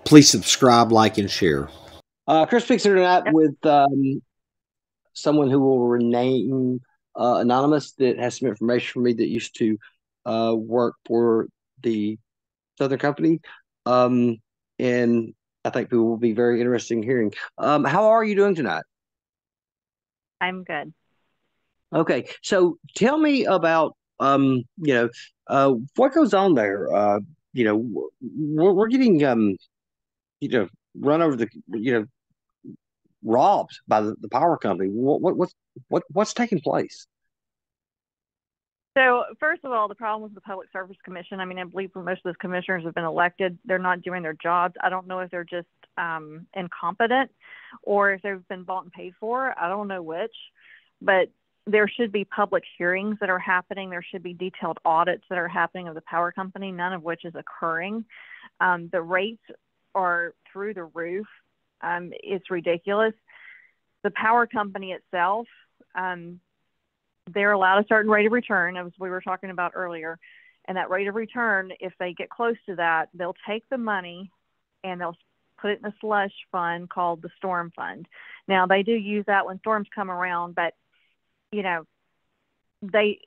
Please subscribe, like, and share. Chris speaks here tonight with someone who will remain anonymous that has some information for me that used to work for the Southern Company. Um, and I think people will be very interested in hearing. How are you doing tonight? I'm good. Okay, so tell me about what goes on there. We're getting run over robbed by the power company. What's taking place? So, first of all, the problem with the Public Service Commission, I mean, I believe most of those commissioners have been elected. They're not doing their jobs. I don't know if they're just incompetent or if they've been bought and paid for. I don't know which, but there should be public hearings that are happening. There should be detailed audits that are happening of the power company, none of which is occurring. The rates are through the roof. It's ridiculous. The power company itself, they're allowed a certain rate of return, as we were talking about earlier. And that rate of return, if they get close to that, they'll take the money and they'll put it in a slush fund called the storm fund. Now, they do use that when storms come around, but, they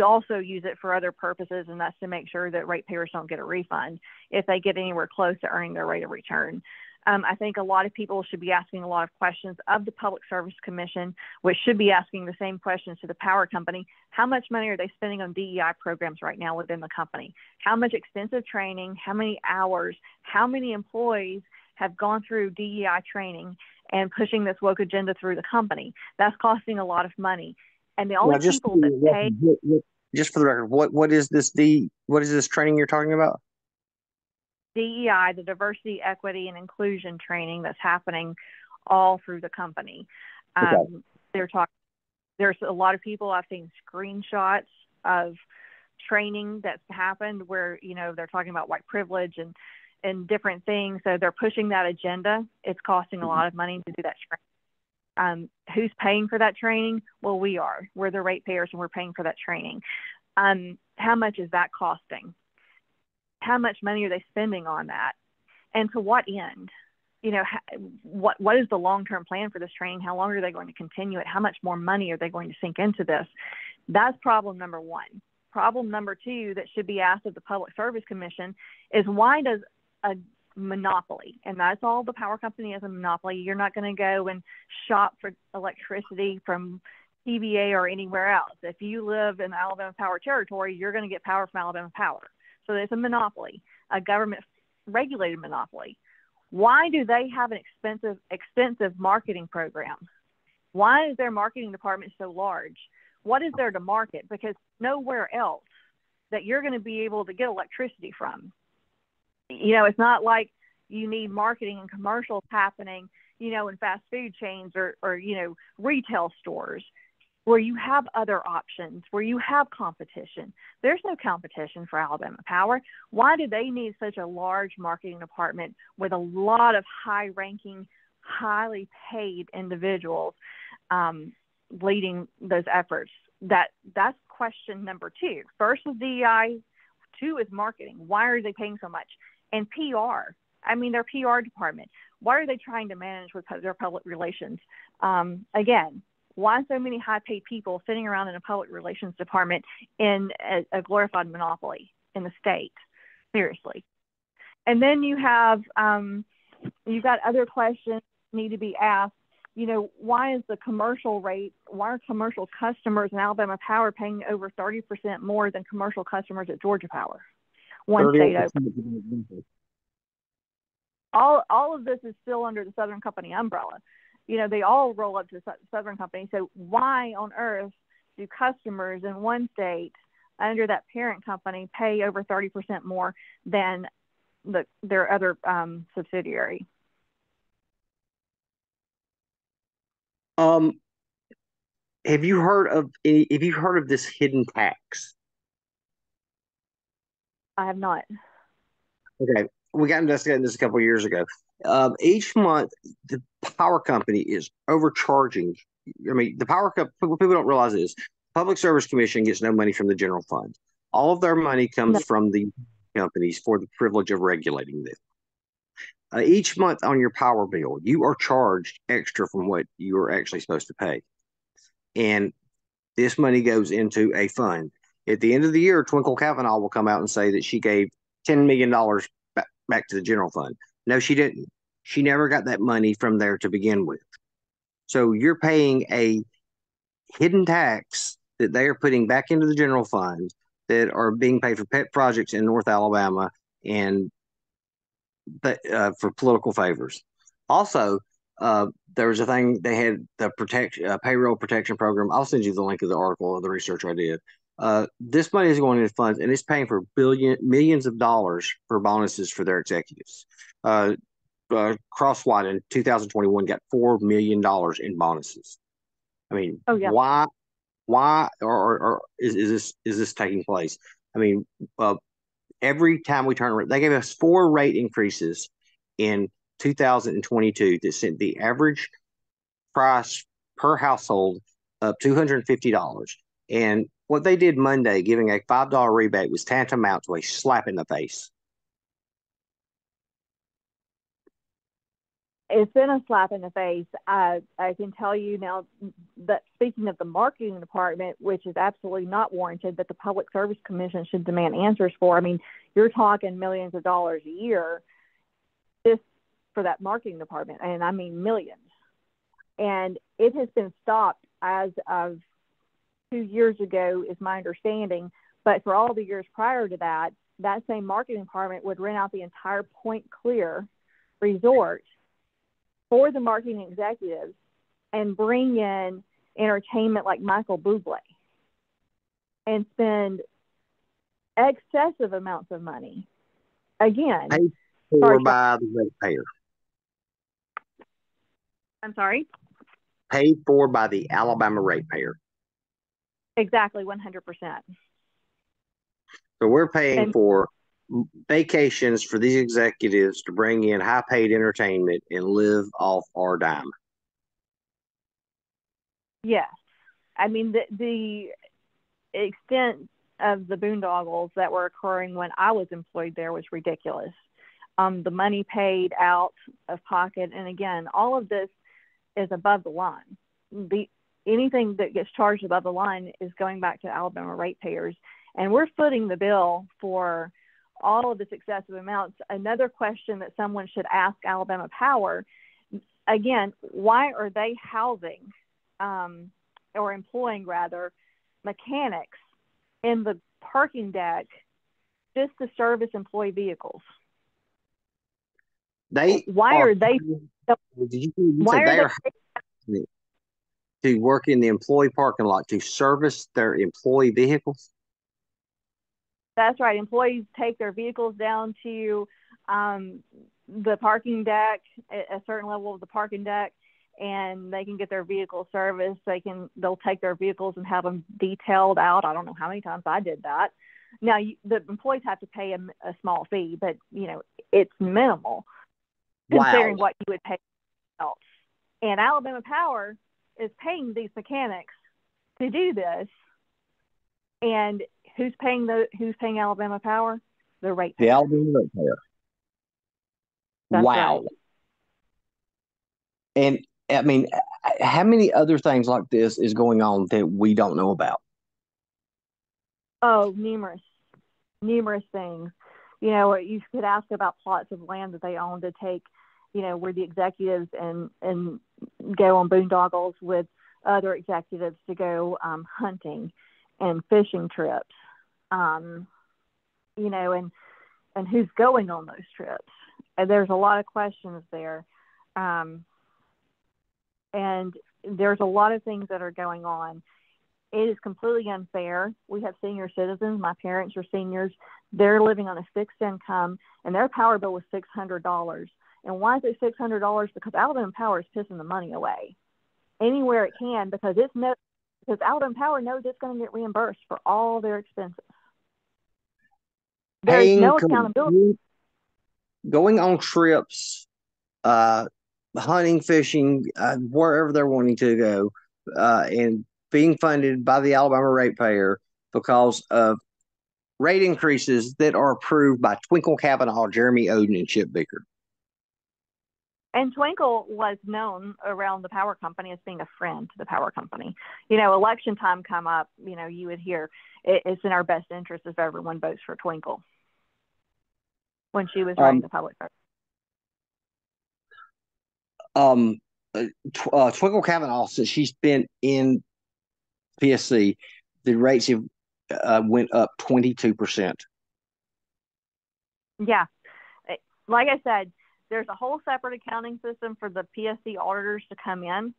also use it for other purposes, and that's to make sure that ratepayers don't get a refund if they get anywhere close to earning their rate of return. I think a lot of people should be asking a lot of questions of the Public Service Commission, which should be asking the same questions to the power company. How much money are they spending on DEI programs right now within the company? How much extensive training? How many hours? How many employees have gone through DEI training and pushing this woke agenda through the company? That's costing a lot of money. And the only people that pay... Just for the record, what is this training you're talking about? DEI, the diversity, equity, and inclusion training that's happening all through the company. There's a lot of people, I've seen screenshots of training that's happened where, they're talking about white privilege and different things. So they're pushing that agenda. It's costing a lot of money to do that training. Who's paying for that training? Well, we are. We're the ratepayers and we're paying for that training. How much is that costing? How much money are they spending on that? And to what end? What is the long-term plan for this training? How long are they going to continue it? How much more money are they going to sink into this? That's problem number one. Problem number two that should be asked of the Public Service Commission is, why does a monopoly, and that's all the power company is, a monopoly. You're not going to go and shop for electricity from TVA or anywhere else. If you live in the Alabama Power Territory, you're going to get power from Alabama Power. So it's a monopoly, a government-regulated monopoly. Why do they have an extensive marketing program? Why is their marketing department so large? What is there to market? Because nowhere else that you're going to be able to get electricity from. It's not like you need marketing and commercials happening, in fast food chains or retail stores, where you have other options, where you have competition. There's no competition for Alabama Power. Why do they need such a large marketing department with a lot of high-ranking, highly paid individuals leading those efforts? That's question number two. First was DEI. Two is marketing. Why are they paying so much? And PR. I mean, their PR department. What are they trying to manage with their public relations? Again, why so many high-paid people sitting around in a public relations department in a glorified monopoly in the state? Seriously. And then you've got other questions need to be asked. Why is the commercial rate, why are commercial customers in Alabama Power paying over 30% more than commercial customers at Georgia Power? One state over. All of this is still under the Southern Company umbrella. They all roll up to the Southern Company. So why on earth do customers in one state under that parent company pay over 30% more than their other subsidiary? Have you heard of this hidden tax? I have not. Okay, we got investigating this a couple of years ago. Each month, the power company is overcharging. I mean, the power company, people don't realize this. Public Service Commission gets no money from the general fund. All of their money comes from the companies for the privilege of regulating them. each month on your power bill, you are charged extra from what you are actually supposed to pay. And this money goes into a fund. At the end of the year, Twinkle Cavanaugh will come out and say that she gave $10 million back to the general fund. No, she didn't. She never got that money from there to begin with. So you're paying a hidden tax that they are putting back into the general fund that are being paid for pet projects in North Alabama and for political favors. Also, there was a thing they had the payroll protection program. I'll send you the link of the article of the research I did. This money is going into funds and it's paying for millions of dollars for bonuses for their executives. Crosswide in 2021 got $4 million in bonuses. I mean, oh, yeah. why or is this taking place? I mean, every time we turn around, they gave us 4 rate increases in 2022 that sent the average price per household up $250. And what they did Monday, giving a $5 rebate, was tantamount to a slap in the face. It's been a slap in the face. I can tell you now that speaking of the marketing department, which is absolutely not warranted, that the Public Service Commission should demand answers for. I mean, you're talking millions of dollars a year just for that marketing department, and I mean millions. And it has been stopped as of 2 years ago, is my understanding. But for all the years prior to that, that same marketing department would rent out the entire Point Clear resort for the marketing executives and bring in entertainment like Michael Bublé and spend excessive amounts of money. Again, paid for by the ratepayer. I'm sorry? Paid for by the Alabama ratepayer. Exactly, 100%. So we're paying for vacations for these executives to bring in high-paid entertainment and live off our dime. Yes. I mean, the extent of the boondoggles that were occurring when I was employed there was ridiculous. The money paid out of pocket, and again, all of this is above the line. Anything that gets charged above the line is going back to Alabama ratepayers, and we're footing the bill for all of this excessive amounts. Another question that someone should ask Alabama Power, again, why are they housing or employing rather mechanics in the parking deck just to service employee vehicles? Why are they to work in the employee parking lot to service their employee vehicles? That's right. Employees take their vehicles down to the parking deck, a certain level of the parking deck, and they can get their vehicle serviced. They'll take their vehicles and have them detailed out. I don't know how many times I did that. Now, the employees have to pay a small fee, but it's minimal considering what you would pay else. And Alabama Power is paying these mechanics to do this, and who's paying Alabama Power? The ratepayer. The Alabama ratepayer. Wow. Right. And I mean, how many other things like this is going on that we don't know about? Oh, numerous things. You could ask about plots of land that they own to take, where the executives and go on boondoggles with other executives to go hunting and fishing trips, and who's going on those trips. And there's a lot of questions there. And there's a lot of things that are going on. It is completely unfair. We have senior citizens. My parents are seniors. They're living on a fixed income, and their power bill was $600. And why is it $600? Because Alabama Power is pissing the money away anywhere it can, because Alabama Power knows it's going to get reimbursed for all their expenses. There's no accountability. Going on trips, hunting, fishing, wherever they're wanting to go, and being funded by the Alabama ratepayer because of rate increases that are approved by Twinkle Cavanaugh, Jeremy Oden, and Chip Bicker. And Twinkle was known around the power company as being a friend to the power company. You know, election time come up, you know, you would hear it's in our best interest if everyone votes for Twinkle when she was running the public service. Twinkle Cavanaugh, since she's been in PSC, the rates have went up 22%. Yeah. Like I said, there's a whole separate accounting system for the PSC auditors to come in.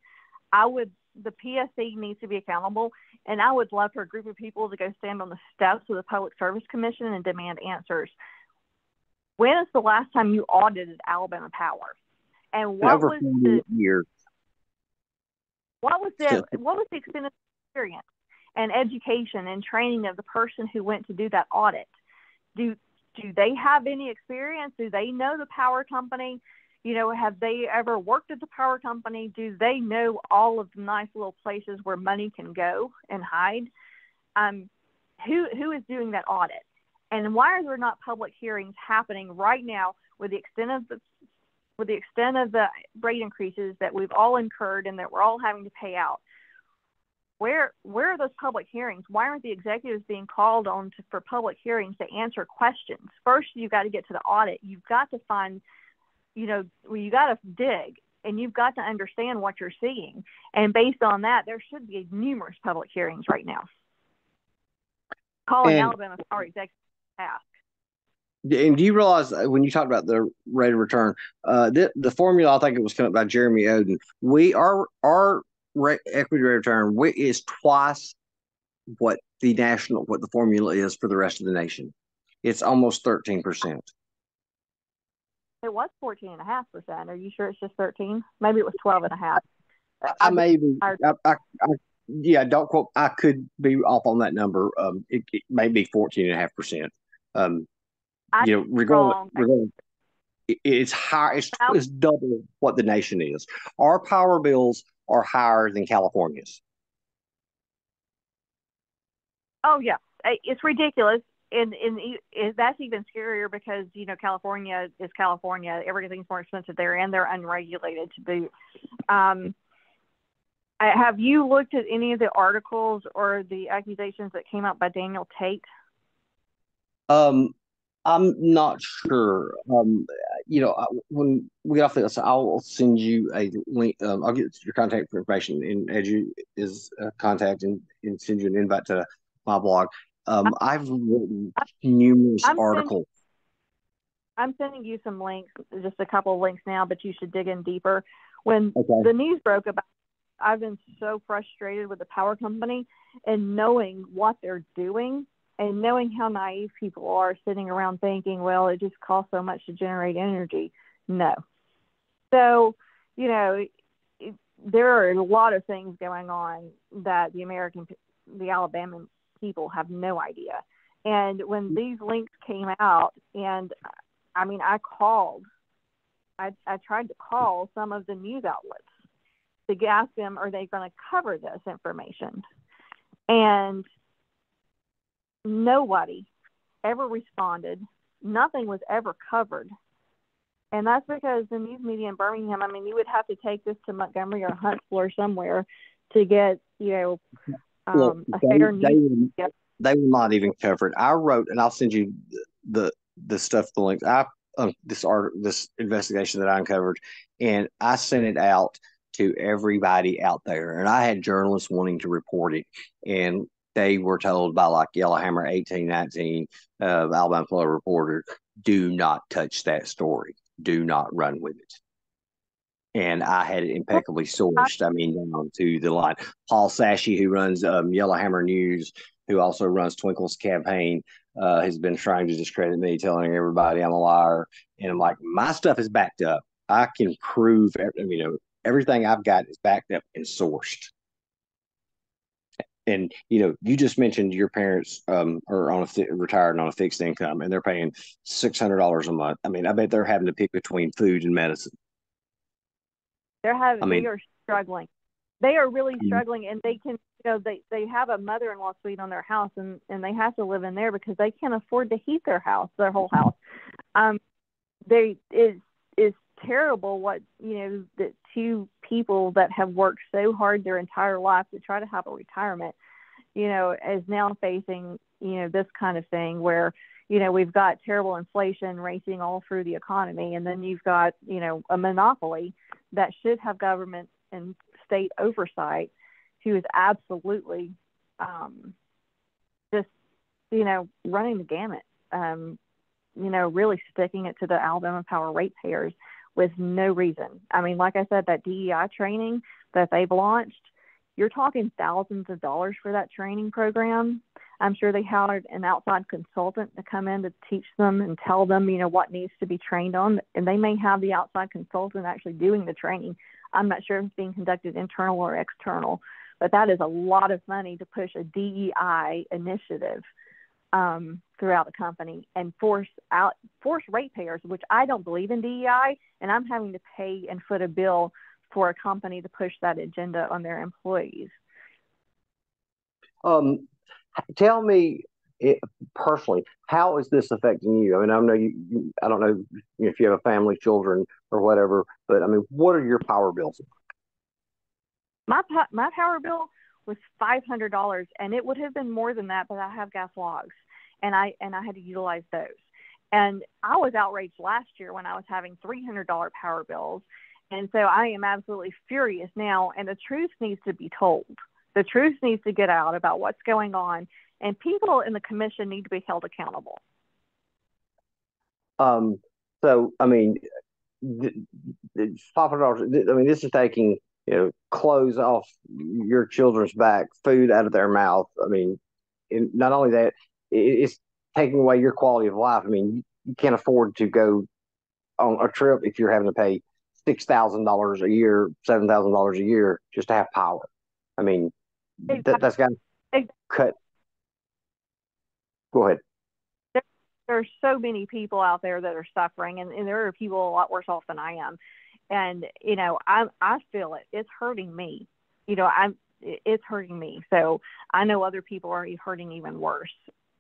The PSC needs to be accountable, and I would love for a group of people to go stand on the steps of the Public Service Commission and demand answers. When is the last time you audited Alabama Power? And what over was 40 years. What was the extent of experience and education and training of the person who went to do that audit? Do they have any experience? Do they know the power company? You know, have they ever worked at the power company? Do they know all of the nice little places where money can go and hide? Who is doing that audit? And why are there not public hearings happening right now with the extent of the rate increases that we've all incurred and that we're all having to pay out? Where are those public hearings? Why aren't the executives being called on for public hearings to answer questions? First, you've got to get to the audit. You've got to find, you got to dig, and you've got to understand what you're seeing. And based on that, there should be numerous public hearings right now. Calling Alabama Power executives to task. And do you realize when you talked about the rate of return, the formula, I think it was come up by Jeremy Oden, our equity rate of return is twice what the formula is for the rest of the nation. It's almost 13%. It was 14.5%. Are you sure it's just 13? Maybe it was 12.5. Yeah, don't quote. I could be off on that number. It may be 14.5%. Regardless, it's high. It's double what the nation is. Our power bills are higher than California's. Oh yeah, it's ridiculous, and that's even scarier because California is California. Everything's more expensive there, and they're unregulated to boot. Have you looked at any of the articles or the accusations that came out by Daniel Tate? I'm not sure. When we get off this, I'll send you a link. I'll get your contact information and Edu contact and send you an invite to my blog. I've written numerous articles. I'm sending you some links, just a couple of links now, but you should dig in deeper. When the news broke about it, I've been so frustrated with the power company and knowing what they're doing. And knowing how naive people are sitting around thinking, well, it just costs so much to generate energy. No. So, there are a lot of things going on that the Alabama people have no idea. And when these links came out, and I tried to call some of the news outlets to ask them, are they going to cover this information? And nobody ever responded. Nothing was ever covered. And that's because the news media in Birmingham, you would have to take this to Montgomery or Huntsville or somewhere to get, a fair news. They will not even cover it. I wrote, and I'll send you the stuff, the links. This investigation that I uncovered, and I sent it out to everybody out there. And I had journalists wanting to report it, and they were told by Yellowhammer 1819, Alabama Florida Reporter, do not touch that story. Do not run with it. And I had it impeccably sourced. Down to the line. Paul Sashi, who runs Yellowhammer News, who also runs Twinkle's campaign, has been trying to discredit me, telling everybody I'm a liar. And I'm like, my stuff is backed up. I can prove, everything I've got is backed up and sourced. And you just mentioned your parents are retired on a fixed income, and they're paying $600 a month. I bet they're having to pick between food and medicine. They are struggling. They are really struggling, and they can, they have a mother-in-law suite on their house, and they have to live in there because they can't afford to heat their whole house. Is terrible what, that two people that have worked so hard their entire life to try to have a retirement, is now facing, this kind of thing where, we've got terrible inflation racing all through the economy. And then you've got, a monopoly that should have government and state oversight who is absolutely just, running the gamut, really sticking it to the Alabama Power ratepayers with no reason. I mean, like I said, that DEI training that they've launched, you're talking thousands of dollars for that training program. I'm sure they hired an outside consultant to come in to teach them and tell them, what needs to be trained on. And they may have the outside consultant actually doing the training. I'm not sure if it's being conducted internal or external, but that is a lot of money to push a DEI initiative throughout the company and force ratepayers, which I don't believe in DEI, and I'm having to pay and foot a bill for a company to push that agenda on their employees. Tell me personally, how is this affecting you? I mean, I know I don't know if you have a family, children, or whatever, but I mean, what are your power bills? My power bill was $500, and it would have been more than that, but I have gas logs, and I had to utilize those. And I was outraged last year when I was having $300 power bills, and so I am absolutely furious now. And the truth needs to be told. The truth needs to get out about what's going on, and people in the commission need to be held accountable. So I mean, $500. I mean, this is taking clothes off your children's back, food out of their mouth. I mean, not only that, it's taking away your quality of life. I mean, you can't afford to go on a trip if you're having to pay $6,000 a year, $7,000 a year just to have power. I mean, that's got to cut. Go ahead. There are so many people out there that are suffering, and there are people a lot worse off than I am. And, I feel it. It's hurting me. It's hurting me. So I know other people are hurting even worse.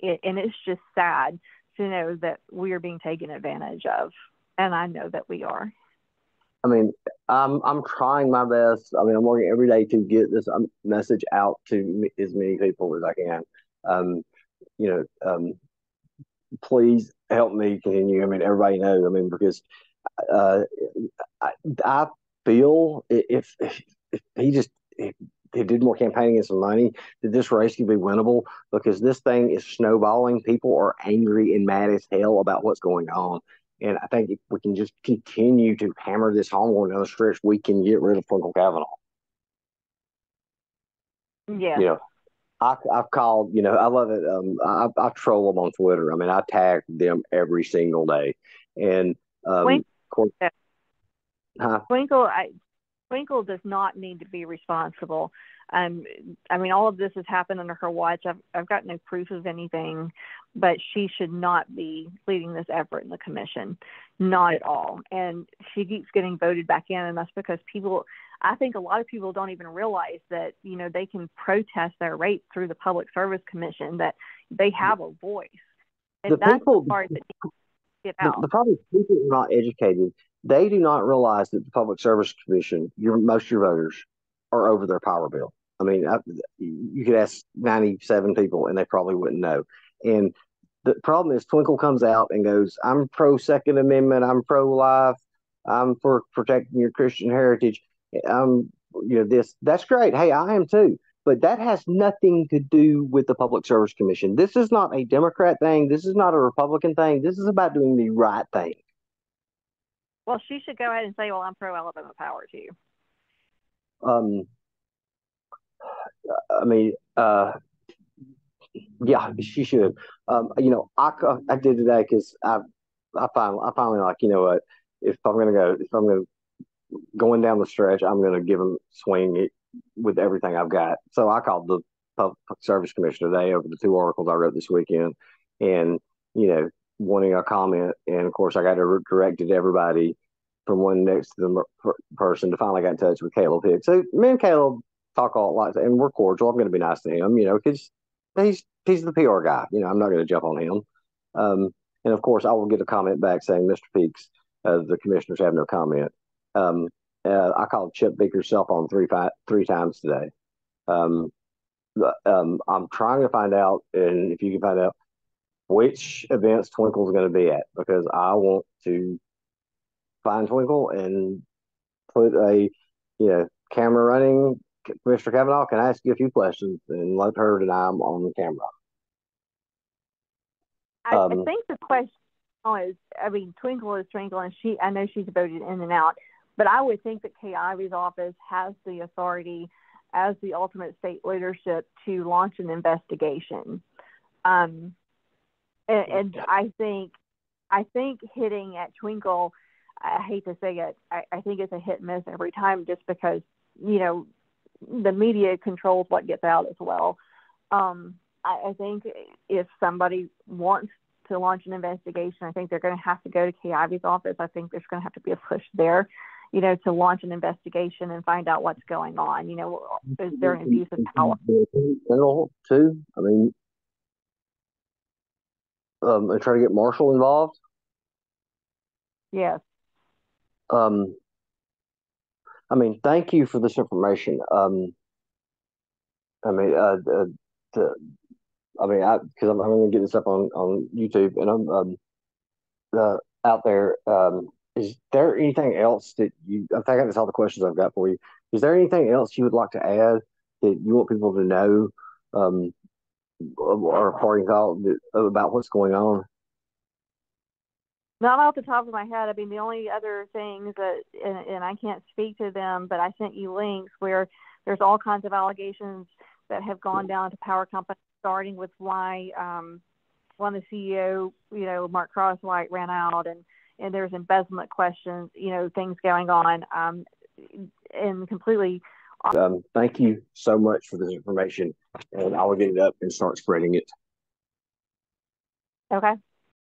And it's just sad to know that we are being taken advantage of. And I know that we are. I mean, I'm trying my best. I mean, I'm working every day to get this message out to as many people as I can. Please help me continue. I mean, everybody knows. I mean, because I feel if he did more campaigning and some money, that this race could be winnable, because this thing is snowballing. People are angry and mad as hell about what's going on. And I think if we can just continue to hammer this home on the stretch, we can get rid of Twinkle Cavanaugh. Yeah. I've called, I love it. I troll them on Twitter. I mean, I tag them every single day. And Twinkle does not need to be responsible. I mean, all of this has happened under her watch. I've got no proof of anything, but she should not be leading this effort in the commission, not at all. And she keeps getting voted back in, and that's because I think a lot of people don't even realize that, they can protest their rates through the Public Service Commission, that they have a voice. And that's the part that needs to get out. The problem is people are not educated. They do not realize that the Public Service Commission, most of your voters, are over their power bill. I mean, you could ask 97 people and they probably wouldn't know. And the problem is Twinkle comes out and goes, I'm pro Second Amendment, I'm pro life, I'm for protecting your Christian heritage. That's great. Hey, I am too. But that has nothing to do with the Public Service Commission. This is not a Democrat thing. This is not a Republican thing. This is about doing the right thing. Well, she should go ahead and say, well, I'm pro Alabama Power too. I mean, yeah, she should. I did today because I finally like, what, if I'm going down the stretch, I'm going to give them swing it with everything I've got. So I called the Public Service Commission today over the 2 articles I wrote this weekend, and wanting a comment. And of course, I got to direct it to everybody from one next to the person to finally got in touch with Caleb Hicks. So me and Caleb talk all like that, and we're cordial. I'm going to be nice to him, because he's the PR guy. I'm not going to jump on him. And of course, I will get a comment back saying, Mr. Peaks, The commissioners have no comment. I called Chip Baker's cell phone three times today. I'm trying to find out, and if you can find out which events Twinkle's going to be at, because I want to find Twinkle and put a camera running. Mr. Cavanaugh, can I ask you a few questions and let her deny I'm on the camera? I think the question is, I mean, Twinkle is Twinkle, and I know she's voted in and out, but I would think that Kay Ivey's office has the authority as the ultimate state leadership to launch an investigation. And I think hitting at Twinkle, I hate to say it, I think it's a hit and miss every time, just because, the media controls what gets out as well. I think if somebody wants to launch an investigation, I think they're going to have to go to Kay Ivey's office. I think there's going to have to be a push there, to launch an investigation and find out what's going on. Is there an abuse of power? General too. I mean, and try to get Marshall involved. Yes. I mean, thank you for this information. Because I'm going to get this up on YouTube, and I'm out there. Is there anything else that I think that's all the questions I've got for you. Is there anything else you would like to add that you want people to know, or parting thought about what's going on? Not off the top of my head. I mean, the only other things that, and I can't speak to them, but I sent you links where there's all kinds of allegations that have gone down to power companies, starting with why when the CEO, Mark Crosswhite, ran out, and there's embezzlement questions, things going on, and completely. Thank you so much for this information, and I will get it up and start spreading it. Okay.